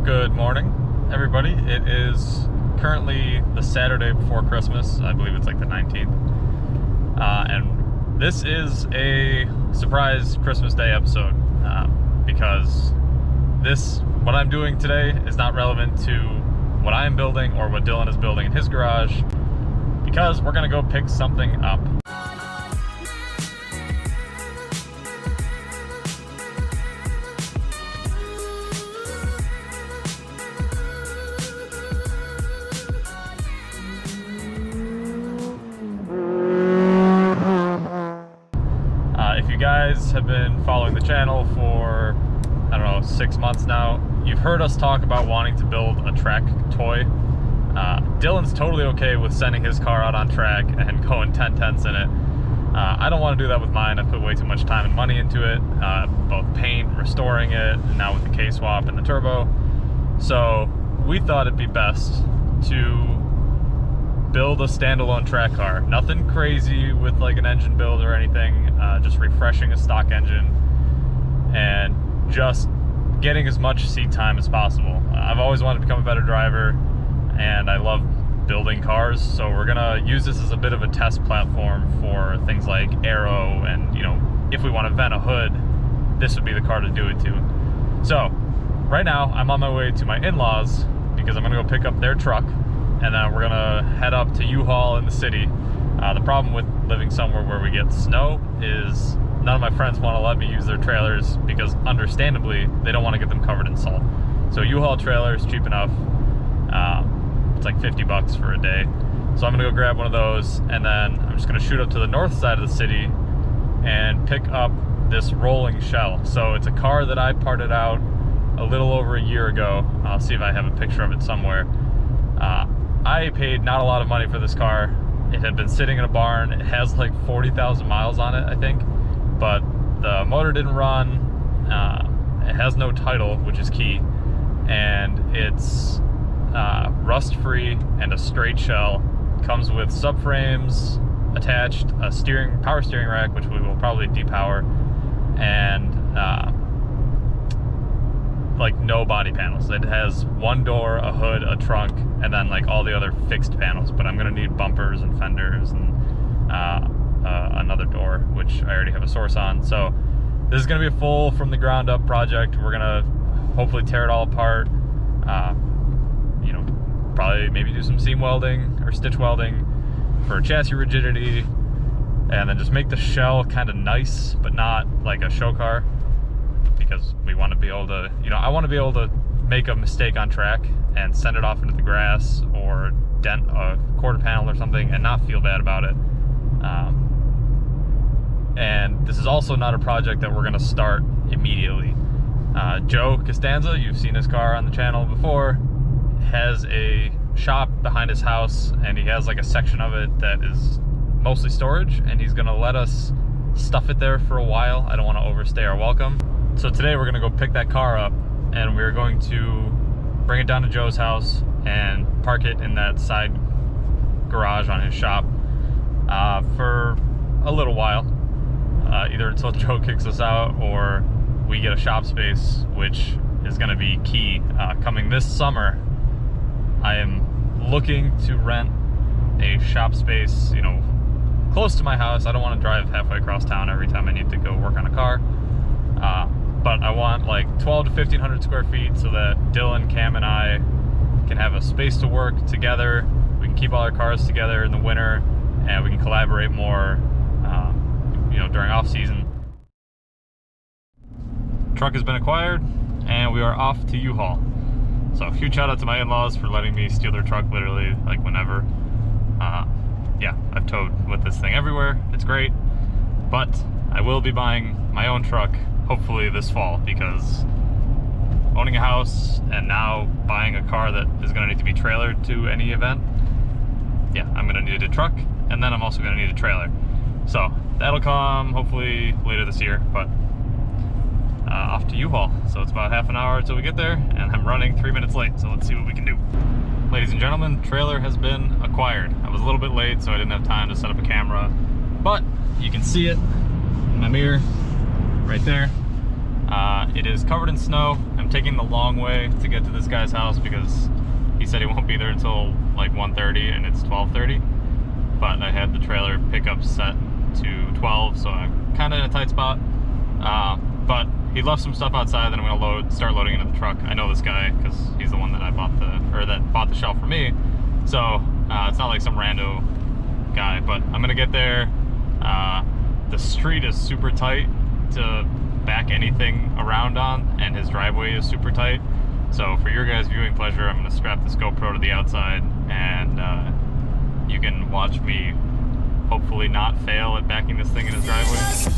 Good morning, everybody. It is currently the Saturday before Christmas. I believe it's like the 19th. And this is a surprise Christmas Day episode because what I'm doing today is not relevant to what I am building or what Dylan is building in his garage, because we're going to go pick something up. If you guys have been following the channel for, I don't know, 6 months now, you've heard us talk about wanting to build a track toy. Dylan's totally okay with sending his car out on track and going 10/10ths in it. I don't want to do that with mine. I put way too much time and money into it, both paint, restoring it, and now with the K-swap and the turbo. So we thought it'd be best to build a standalone track car. Nothing crazy with like an engine build or anything, just refreshing a stock engine and just getting as much seat time as possible. I've always wanted to become a better driver and I love building cars, so we're gonna use this as a bit of a test platform for things like aero, and you know, if we want to vent a hood, this would be the car to do it to. So right now I'm on my way to my in-laws because I'm gonna go pick up their truck, and then we're gonna head up to U-Haul in the city. The problem with living somewhere where we get snow is none of my friends want to let me use their trailers because, understandably, they don't want to get them covered in salt. So U-Haul trailer is cheap enough. It's like 50 bucks for a day. So I'm gonna go grab one of those, and then I'm just gonna shoot up to the north side of the city and pick up this rolling shell. So it's a car that I parted out a little over a year ago. I'll see if I have a picture of it somewhere. I paid not a lot of money for this car. It had been sitting in a barn. It has like 40,000 miles on it, I think, but the motor didn't run. It has no title, which is key, and it's rust-free and a straight shell. Comes with subframes attached, a power steering rack, which we will probably depower, and like no body panels. It has one door, a hood, a trunk, and then like all the other fixed panels, but I'm gonna need bumpers and fenders and another door, which I already have a source on. So this is gonna be a full from the ground up project. We're gonna hopefully tear it all apart, you know, probably maybe do some seam welding or stitch welding for chassis rigidity, and then just make the shell kind of nice but not like a show car, because we want to be able to, you know, I want to be able to make a mistake on track and send it off into the grass or dent a quarter panel or something and not feel bad about it. And this is also not a project that we're going to start immediately. Joe Costanza, you've seen his car on the channel before, has a shop behind his house, and he has like a section of it that is mostly storage, and he's going to let us stuff it there for a while. I don't want to overstay our welcome. So today we're gonna go pick that car up, and we're going to bring it down to Joe's house and park it in that side garage on his shop for a little while, either until Joe kicks us out or we get a shop space, which is gonna be key. Coming this summer, I am looking to rent a shop space, you know, close to my house. I don't want to drive halfway across town every time I need to go work on a car. But I want like 12 to 1,500 square feet so that Dylan, Cam, and I can have a space to work together. We can keep all our cars together in the winter, and we can collaborate more, you know, during off season. Truck has been acquired, and we are off to U-Haul. So huge shout out to my in-laws for letting me steal their truck literally like whenever. Yeah, I've towed with this thing everywhere. It's great, but I will be buying my own truck hopefully this fall, because owning a house and now buying a car that is going to need to be trailered to any event, yeah, I'm going to need a truck, and then I'm also going to need a trailer. So that'll come hopefully later this year, but off to U-Haul. So it's about half an hour until we get there, and I'm running 3 minutes late, so let's see what we can do. Ladies and gentlemen, trailer has been acquired. I was a little bit late, so I didn't have time to set up a camera, but you can see it in my mirror right there. It is covered in snow. I'm taking the long way to get to this guy's house because he said he won't be there until like 1:30 and it's 12:30. But I had the trailer pickup set to 12, so I'm kind of in a tight spot. But he left some stuff outside that I'm gonna start loading into the truck. I know this guy because he's the one that bought the shelf for me. So it's not like some rando guy, but I'm gonna get there. The street is super tight to back anything around on, and his driveway is super tight. So for your guys' viewing pleasure, I'm gonna strap this GoPro to the outside, and you can watch me hopefully not fail at backing this thing in his driveway.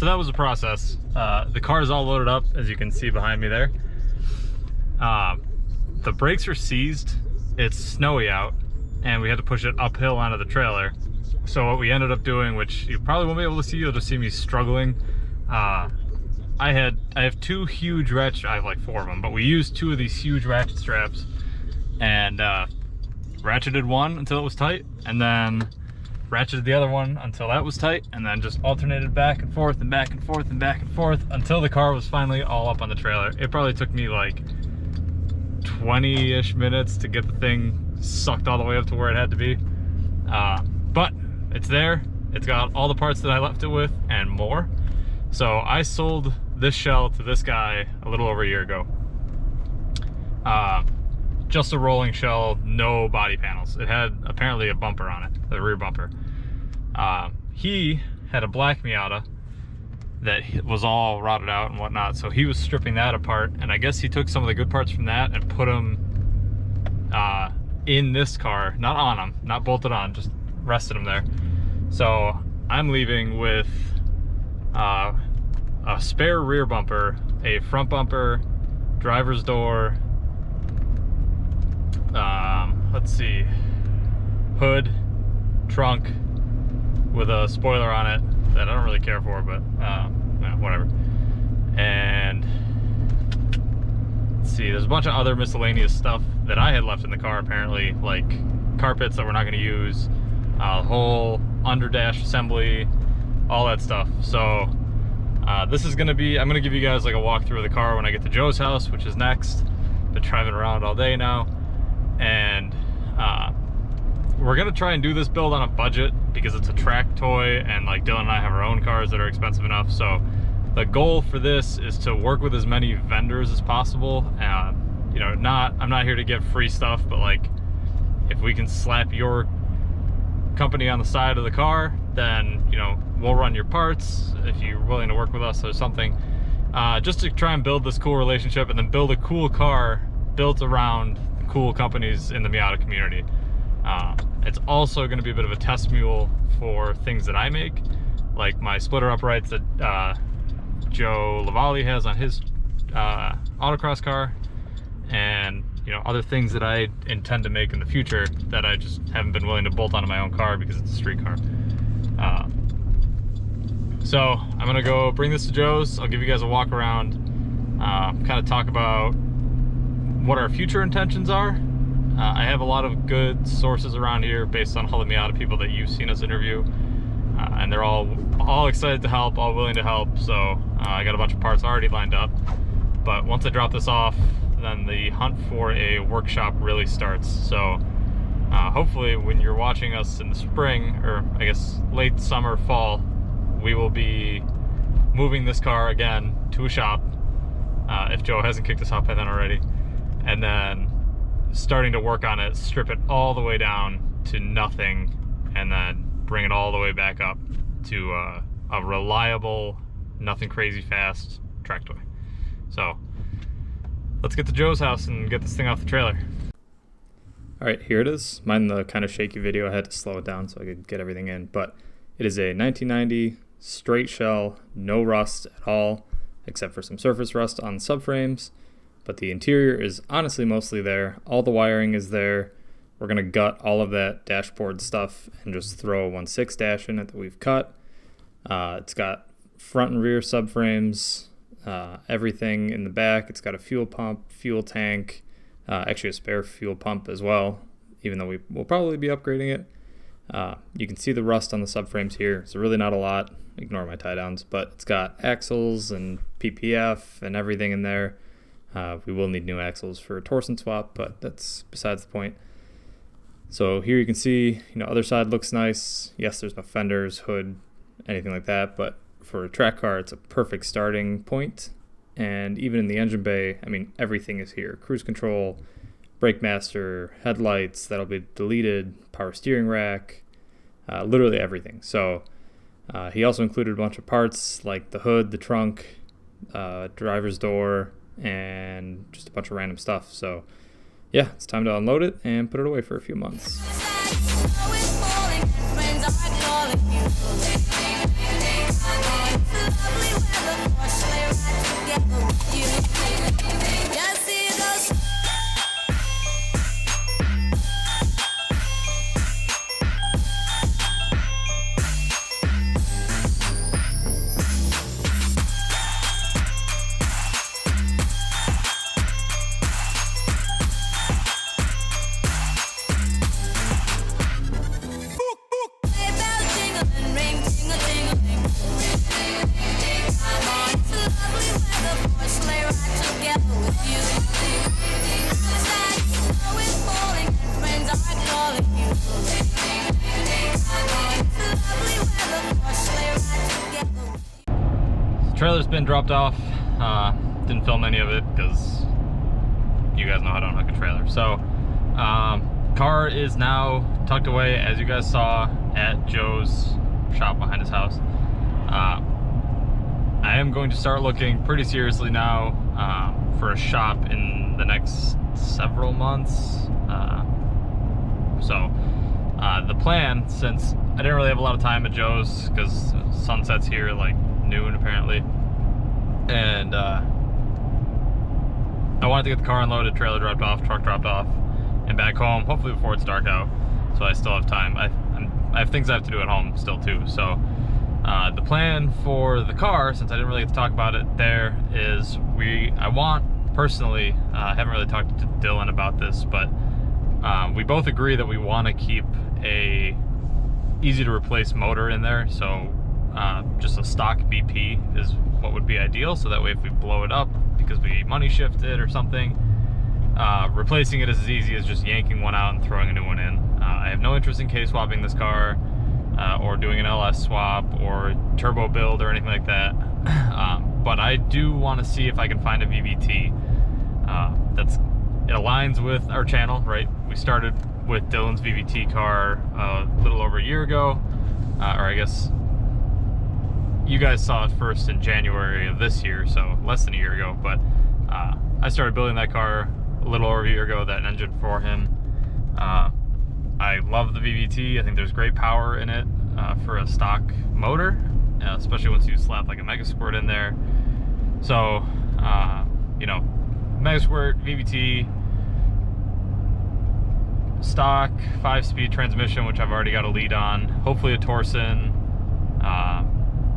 So that was the process. The car is all loaded up, as you can see behind me there. The brakes are seized. It's snowy out, and we had to push it uphill onto the trailer. So what we ended up doing, which you probably won't be able to see, you'll just see me struggling. I have two huge ratchet, I have like 4 of them, but we used 2 of these huge ratchet straps and ratcheted one until it was tight, and then ratcheted the other one until that was tight, and then just alternated back and forth and back and forth and back and forth until the car was finally all up on the trailer. It probably took me like 20-ish minutes to get the thing sucked all the way up to where it had to be. But it's there. It's got all the parts that I left it with and more. So I sold this shell to this guy a little over a year ago. Just a rolling shell, no body panels. It had apparently a bumper on it, the rear bumper. He had a black Miata that was all rotted out and whatnot, so he was stripping that apart, and I guess he took some of the good parts from that and put them in this car, not on them, not bolted on, just rested them there. So I'm leaving with a spare rear bumper, a front bumper, driver's door, let's see, hood, trunk with a spoiler on it that I don't really care for, but whatever. And let's see, there's a bunch of other miscellaneous stuff that I had left in the car, apparently, like carpets that we're not going to use, whole under dash assembly, all that stuff. So this is going to be, I'm going to give you guys like a walkthrough of the car when I get to Joe's house, which is next. Been driving around all day now, and we're gonna try and do this build on a budget because it's a track toy, and like Dylan and I have our own cars that are expensive enough. So the goal for this is to work with as many vendors as possible. You know, I'm not here to get free stuff, but like if we can slap your company on the side of the car, then, you know, we'll run your parts if you're willing to work with us or something. Just to try and build this cool relationship and then build a cool car built around the cool companies in the Miata community. It's also going to be a bit of a test mule for things that I make, like my splitter uprights that Joe Lavalli has on his autocross car, and you know, other things that I intend to make in the future that I just haven't been willing to bolt onto my own car because it's a street car. So I'm gonna go bring this to Joe's. I'll give you guys a walk around, kind of talk about what our future intentions are. I have a lot of good sources around here based on all the Miata people that you've seen us interview, and they're all excited to help, all willing to help. So I got a bunch of parts already lined up, but once I drop this off, then the hunt for a workshop really starts. So hopefully when you're watching us in the spring, or I guess late summer, fall, we will be moving this car again to a shop, if Joe hasn't kicked us out by then already, and then starting to work on it, strip it all the way down to nothing, and then bring it all the way back up to a reliable, nothing crazy fast track toy. So let's get to Joe's house and get this thing off the trailer. All right, here it is. Mine the kind of shaky video. I had to slow it down so I could get everything in, but it is a 1990 straight shell, no rust at all, except for some surface rust on subframes, but the interior is honestly mostly there. All the wiring is there. We're gonna gut all of that dashboard stuff and just throw a 1.6 dash in it that we've cut. It's got front and rear subframes, everything in the back. It's got a fuel pump, fuel tank, actually a spare fuel pump as well, even though we will probably be upgrading it. You can see the rust on the subframes here. It's really not a lot, ignore my tie downs, but it's got axles and PPF and everything in there. We will need new axles for a torsion swap, but that's besides the point. So here you can see, you know, other side looks nice. Yes, there's no fenders, hood, anything like that, but for a track car, it's a perfect starting point. And even in the engine bay, I mean, everything is here. Cruise control, brake master, headlights that'll be deleted, power steering rack, literally everything. So he also included a bunch of parts like the hood, the trunk, driver's door, and just a bunch of random stuff. So yeah, it's time to unload it and put it away for a few months. Trailer's been dropped off. Didn't film any of it because you guys know how to unhook a trailer. So car is now tucked away, as you guys saw, at Joe's shop behind his house. I am going to start looking pretty seriously now for a shop in the next several months. The plan, since I didn't really have a lot of time at Joe's because sunset's here like noon apparently, and I wanted to get the car unloaded, trailer dropped off, truck dropped off, and back home, hopefully before it's dark out, so I still have time. I have things I have to do at home still too. So the plan for the car, since I didn't really get to talk about it there, is I want personally, I haven't really talked to Dylan about this, but we both agree that we want to keep a easy to replace motor in there. So just a stock BP is what would be ideal, so that way if we blow it up because we money shifted or something, replacing it is as easy as just yanking one out and throwing a new one in. I have no interest in K-swapping this car, or doing an LS swap or turbo build or anything like that, but I do want to see if I can find a VVT. It aligns with our channel, right? We started with Dylan's VVT car a little over a year ago, or I guess you guys saw it first in January of this year, so less than a year ago, but I started building that car a little over a year ago, that engine for him. I love the VVT. I think there's great power in it for a stock motor, especially once you slap like a Mega Squirt in there. So, you know, Mega Squirt, VVT, stock, 5-speed transmission, which I've already got a lead on, hopefully a Torsen,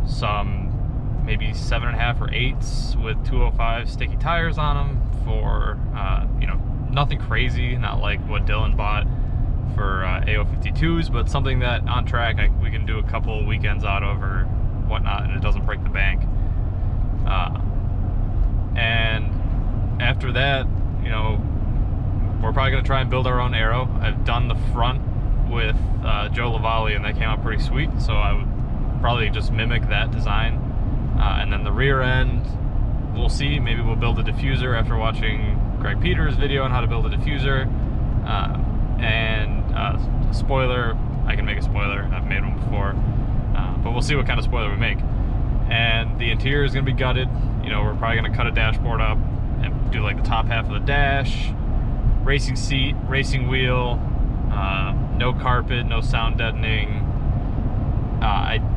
some maybe 7.5 or 8s with 205 sticky tires on them for, you know, nothing crazy, not like what Dylan bought for AO52s, but something that on track we can do a couple weekends out of or whatnot, and it doesn't break the bank. And after that, you know, we're probably going to try and build our own aero. I've done the front with Joe Lavalli, and that came out pretty sweet, so I would probably just mimic that design. And then the rear end, we'll see. Maybe we'll build a diffuser after watching Greg Peters' video on how to build a diffuser. Spoiler, I can make a spoiler. I've made one before. But we'll see what kind of spoiler we make. And the interior is going to be gutted. You know, we're probably going to cut a dashboard up and do like the top half of the dash, racing seat, racing wheel, no carpet, no sound deadening.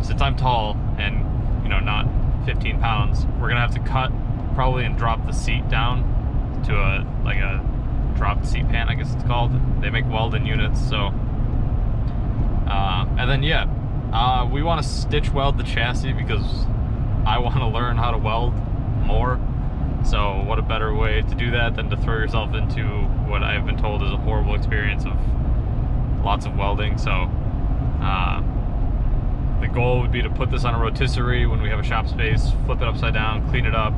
Since I'm tall and, you know, not 15 pounds, we're gonna have to cut probably and drop the seat down to a drop seat pan, I guess it's called. They make welding units, so and then yeah, we want to stitch weld the chassis because I want to learn how to weld more. So what a better way to do that than to throw yourself into what I've been told is a horrible experience of lots of welding. So the goal would be to put this on a rotisserie when we have a shop space, flip it upside down, clean it up,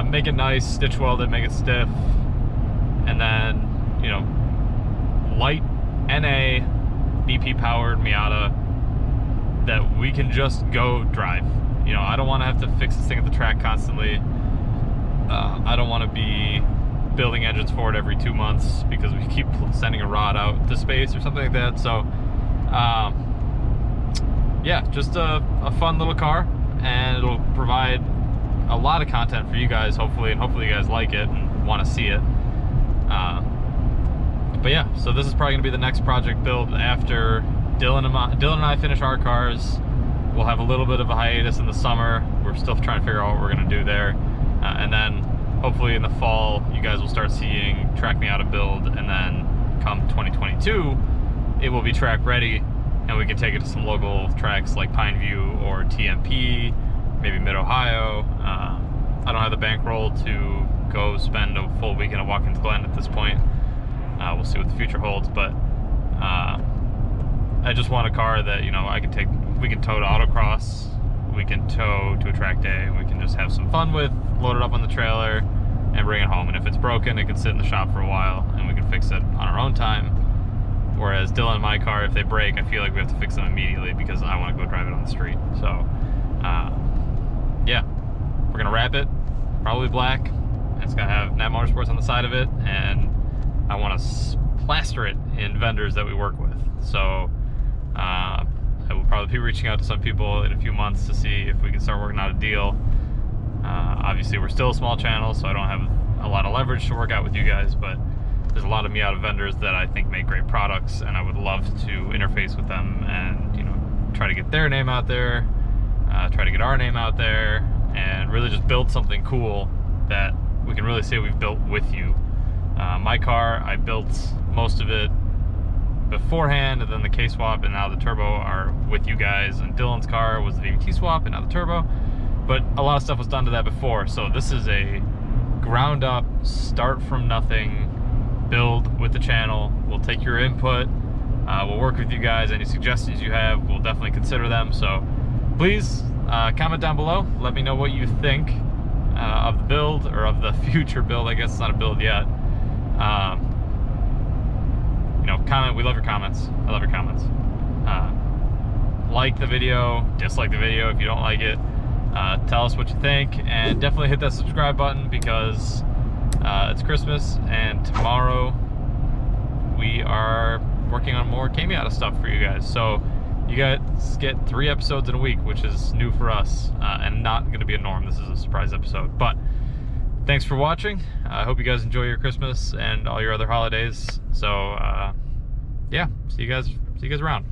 make it nice, stitch weld it, make it stiff, and then, you know, light NA BP powered Miata that we can just go drive. You know, I don't want to have to fix this thing at the track constantly. I don't want to be building engines for it every 2 months because we keep sending a rod out to space or something like that. So yeah, just a fun little car, and it'll provide a lot of content for you guys, hopefully, and hopefully you guys like it and want to see it. But yeah, so this is probably going to be the next project build after Dylan and I finish our cars. We'll have a little bit of a hiatus in the summer. We're still trying to figure out what we're going to do there. And then hopefully in the fall, you guys will start seeing Track Miata build, and then come 2022, it will be track ready, and we can take it to some local tracks like Pineview or TMP, maybe Mid-Ohio. I don't have the bankroll to go spend a full weekend at Watkins Glen at this point. We'll see what the future holds, but I just want a car that, you know, we can tow to autocross, we can tow to a track day, we can just have some fun with, load it up on the trailer, and bring it home. And if it's broken, it can sit in the shop for a while, and we can fix it on our own time. Whereas Dylan and my car, if they break, I feel like we have to fix them immediately because I want to go drive it on the street. So, yeah, we're gonna wrap it, probably black. It's gonna have Napp Motorsports on the side of it, and I want to plaster it in vendors that we work with. So, I will probably be reaching out to some people in a few months to see if we can start working out a deal. Obviously, we're still a small channel, so I don't have a lot of leverage to work out with you guys, but there's a lot of Miata vendors that I think make great products, and I would love to interface with them and, you know, try to get their name out there, try to get our name out there, and really just build something cool that we can really say we've built with you. My car, I built most of it beforehand, and then the K-swap and now the turbo are with you guys, and Dylan's car was the VVT swap and now the turbo, but a lot of stuff was done to that before. So this is a ground up, start from nothing build with the channel. We'll take your input, we'll work with you guys. Any suggestions you have, we'll definitely consider them. So please comment down below, let me know what you think of the build, or of the future build. I guess it's not a build yet. You know, comment. We love your comments. I love your comments. Like the video, dislike the video if you don't like it. Tell us what you think, and definitely hit that subscribe button because it's Christmas, and tomorrow we are working on more Miata stuff for you guys. So you guys get 3 episodes in a week, which is new for us and not going to be a norm. This is a surprise episode. But thanks for watching. I hope you guys enjoy your Christmas and all your other holidays. So yeah, see you guys around.